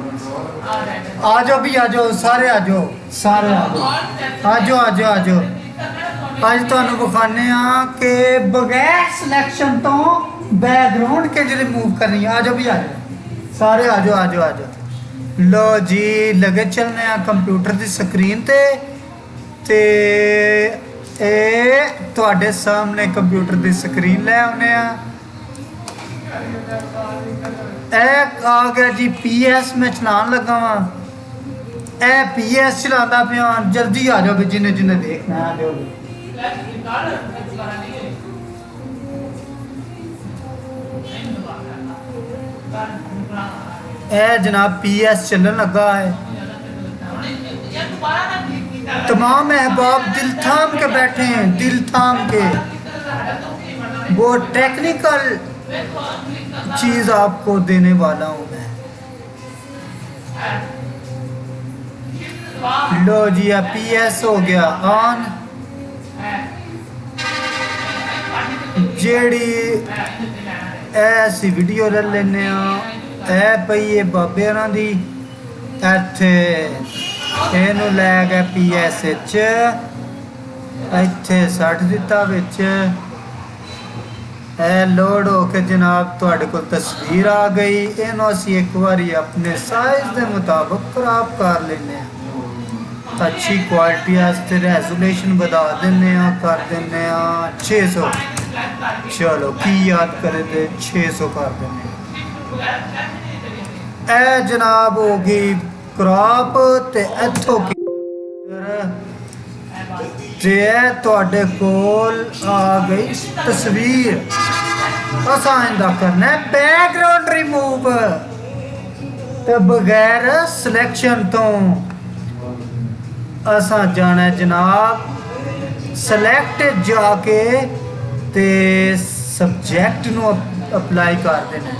आ जाओ भी, आ जाओ सारे, आ जाओ सारे, आ जाओ आ जाओ आ जाओ आ जाओ। अज तुहानू विखाने कि बगैर सिलेक्शन तो बैकग्राउंड किंज रिमूव करनी। आ जाओ भी, आ जाओ सारे, आ जाओ आ जाओ आ जाओ। लो जी लगे चलने कंप्यूटर की स्क्रीन ते तुहाडे सामने कंप्यूटर की स्क्रीन लै आने आ गया जी PS मैं चलान लगा वा। PS चलाता पिया। जल्दी आ जाओ भी, जिन्हें जिन्हें देखना है आ जाओ। जनाब PS चलन लगा है। तमाम अहबाब दिल थाम के बैठे हैं, दिल थाम के। वो टेक्निकल चीज आपको देने वाला हूं मैं। लो जी PS हो गया ऑन। जेड़ी ऐसी वीडियो ले लेने पई है बाबे होना दी। इत्थे इनू लै गया PS इत्थे सट दिता विच। लोड होके जनाब तुहाडे कोल तस्वीर आ गई। इनू असी एक बारी अपने साइज के मुताबिक खराब कर लेने। अच्छी क्वालिटी वास्ते रेजोल्यूशन बढ़ा देने कर देने 600। चलो की याद करे तो 600 कर देने। ए जनाब हो गई क्रॉप ते इथों की तुहाडे कोल आ गई तस्वीर। असां इंदा करना है बैकग्राउंड रिमूव ते बगैर सिलेक्शन तो असां जाना है जनाब सिलेक्ट जाके ते सब्जेक्ट नू अप्लाई कर देना।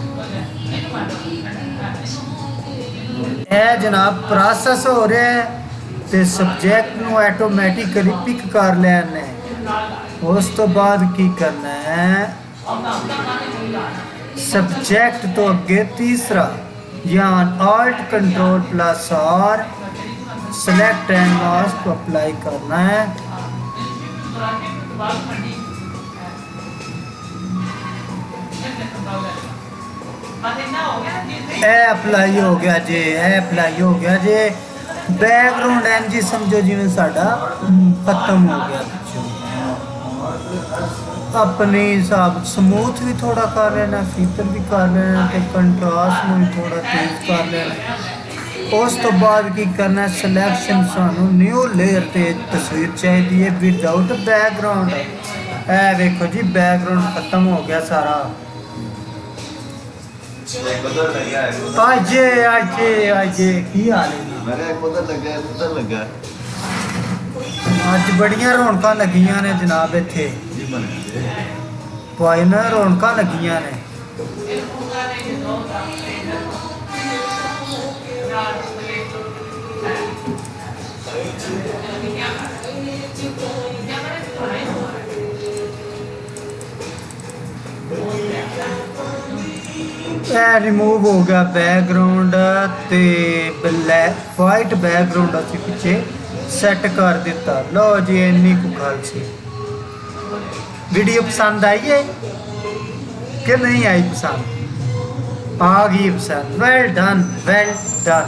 है जनाब प्रोसेस हो रहा है ते सब्जेक्ट नू ऑटोमैटिकली पिक कर लेना है। उस तो बाद की करना है सब्जेक्ट तो अगे तीसरा या Alt Control plus R select and mask को अप्लाई करना है। अप्लाई हो गया जी, अप्लाई हो गया जी। बैकग्राउंड एन जी समझो जिवें साडा खत्म हो गया। अपने हिसाब स्मूथ भी थोड़ा कर लेना, फीतर भी कर लेना, कंट्रास्ट में भी थोड़ा तेज कर लेना। उस तो बाद की करना सिलेक्शन सानू न्यू लेयर ते तस्वीर चाहिए विदाउट बैकग्राउंड। ए देखो जी बैकग्राउंड खत्म हो गया सारा। आजे आजे आजे की हाल है? अज बड़िया रौनक लगियां ने जनाब इत्थे भाई ना रौनक लगियां ने। रिमूव हो गया बैकग्राउंड ते ब्लैक वाइट बैकग्राउंड असी पिछे सैट कर दिता। लो जी इन्नी को गल सी। वीडियो पसंद आई है कि नहीं आई? पसंद आ गई पसंद। Well done well done.